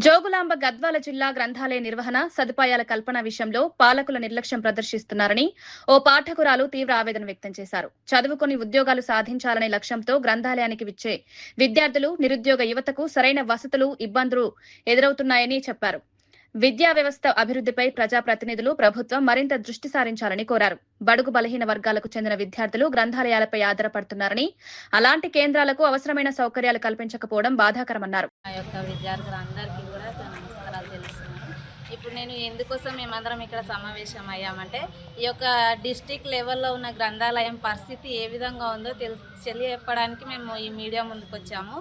జోగులాంబ గద్వాల జిల్లా గ్రంథాలయ నిర్వహణ సదుపాయాల కల్పన విషయంలో పాలకుల నిర్లక్ష్యం ప్రదర్శిస్తున్నారని ఓ పాఠకురాలు తీవ్ర ఆవేదన వ్యక్తం చేశారు. చదువుకొని ఉద్యోగాలు సాధించాలనే లక్ష్యంతో గ్రంథాలయానికి విచ్చే విద్యార్థులు, నిరుద్యోగ యువతకు సరైన వసతులు, ఇబ్బందులు ఎదురవుతున్నాయని చెప్పారు. విద్యా వ్యవస్థ అభివృద్ధిపై ప్రజాప్రతినిధులు, ప్రభుత్వం మరింత దృష్టి సారించాలని కోరారు. బడుగు బలహీన వర్గాలకు చెందిన విద్యార్థులు గ్రంథాలయాలపై ఆధారపడుతున్నారని, అలాంటి కేంద్రాలకు అవసరమైన సౌకర్యాలు కల్పించకపోవడం బాధాకరమన్నారు. నా యొక్క విద్యార్థులందరికీ కూడా నమస్కారాలు తెలుస్తున్నాను. ఇప్పుడు నేను ఎందుకోసం మేమందరం ఇక్కడ సమావేశం అయ్యామంటే, ఈ యొక్క డిస్టిక్ లెవెల్లో ఉన్న గ్రంథాలయం పరిస్థితి ఏ విధంగా ఉందో తెలియపడానికి మేము ఈ మీడియా ముందుకు వచ్చాము.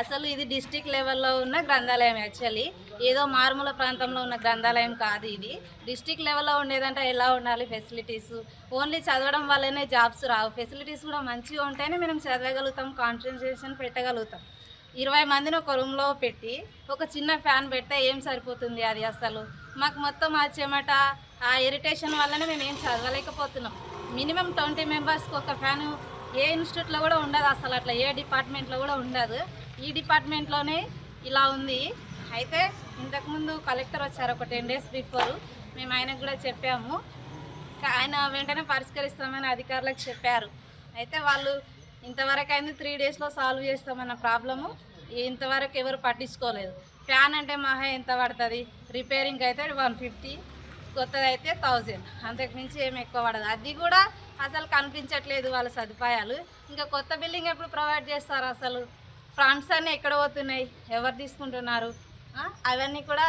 అసలు ఇది డిస్టిక్ లెవెల్లో ఉన్న గ్రంథాలయం. యాక్చువల్లీ ఏదో మారుమూల ప్రాంతంలో ఉన్న గ్రంథాలయం కాదు. ఇది డిస్టిక్ లెవెల్లో ఉండేదంటే ఎలా ఉండాలి ఫెసిలిటీస్. ఓన్లీ చదవడం వల్లనే జాబ్స్ రావు. ఫెసిలిటీస్ కూడా మంచిగా ఉంటేనే మనం చదవగలుగుతాం, కాన్సన్ట్రేషన్ పెట్టగలుగుతాం. 20 మందిని ఒక రూమ్లో పెట్టి ఒక చిన్న ఫ్యాన్ పెడితే ఏం సరిపోతుంది? అది అసలు మాకు మొత్తం ఆ చెమట, ఆ ఇరిటేషన్ వల్లనే మేము ఏం చదవలేకపోతున్నాం. మినిమం 20 మెంబర్స్కి ఒక ఫ్యాను ఏ ఇన్స్టిట్యూట్లో కూడా ఉండదు. అసలు అట్లా ఏ డిపార్ట్మెంట్లో కూడా ఉండదు. ఈ డిపార్ట్మెంట్లోనే ఇలా ఉంది. అయితే ఇంతకుముందు కలెక్టర్ వచ్చారు ఒక 10 డేస్ బిఫోర్. మేము ఆయనకు కూడా చెప్పాము. ఆయన వెంటనే పరిష్కరిస్తామని అధికారులకు చెప్పారు. అయితే వాళ్ళు ఇంతవరకు అయింది 3 డేస్లో సాల్వ్ చేస్తామన్న ప్రాబ్లము ఇంతవరకు ఎవరు పట్టించుకోలేదు. ఫ్యాన్ అంటే మహా ఎంత పడుతుంది? రిపేరింగ్ అయితే 150, కొత్తది అయితే 1000, అంతకుమించి ఏమి ఎక్కువ పడదు. అది కూడా అసలు కనిపించట్లేదు వాళ్ళ సదుపాయాలు. ఇంకా కొత్త బిల్డింగ్ ఎప్పుడు ప్రొవైడ్ చేస్తారు? అసలు ఫండ్స్ అన్నీ ఎక్కడ పోతున్నాయి? ఎవరు తీసుకుంటున్నారు? అవన్నీ కూడా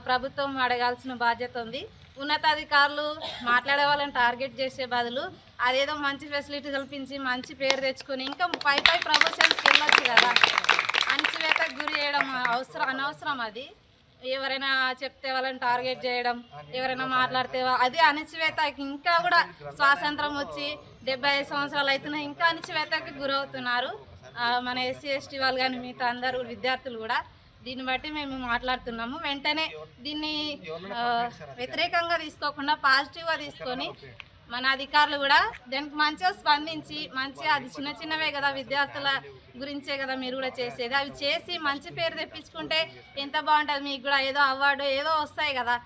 ప్రభుత్వం అడగాల్సిన బాధ్యత ఉంది. ఉన్నతాధికారులు మాట్లాడే వాళ్ళని టార్గెట్ చేసే బదులు అదేదో మంచి ఫెసిలిటీ కల్పించి మంచి పేరు తెచ్చుకొని ఇంకా పై ప్రమోషన్స్కి వెళ్ళొచ్చు కదా. అణచివేతకు గురి చేయడం అనవసరం. అది ఎవరైనా చెప్తే వాళ్ళని టార్గెట్ చేయడం, ఎవరైనా మాట్లాడితే అది అణచివేత. ఇంకా కూడా స్వాతంత్రం వచ్చి 75 సంవత్సరాలు అవుతున్నాయి, ఇంకా అణచివేతకి గురవుతున్నారు మన ఎస్సీ ఎస్టీ వాళ్ళు కానీ మిగతా అందరూ విద్యార్థులు కూడా. దీన్ని బట్టి మేము మాట్లాడుతున్నాము. వెంటనే దీన్ని వ్యతిరేకంగా తీసుకోకుండా పాజిటివ్గా తీసుకొని మన అధికారులు కూడా దానికి మంచిగా స్పందించి మంచిగా, అది చిన్నవే కదా, విద్యార్థుల గురించే కదా మీరు కూడా చేసేది, అవి చేసి మంచి పేరు తెప్పించుకుంటే ఎంత బాగుంటుంది. మీకు కూడా ఏదో అవార్డు ఏదో వస్తాయి కదా.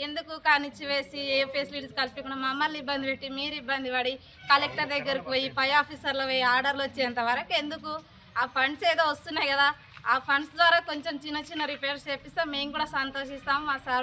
ఎందుకు కానిచ్చివేసి ఏ ఫెసిలిటీస్ కల్పించకుండా మమ్మల్ని ఇబ్బంది పెట్టి మీరు ఇబ్బంది పడి కలెక్టర్ దగ్గరకు పోయి పై ఆఫీసర్లు పోయి ఆర్డర్లు వచ్చేంత వరకు ఎందుకు? ఆ ఫండ్స్ ఏదో వస్తున్నాయి కదా, ఆ ఫండ్స్ ద్వారా కొంచెం చిన్న రిపేర్స్ చేపిస్తాం. మేము కూడా సంతోషిస్తాం. మా సార్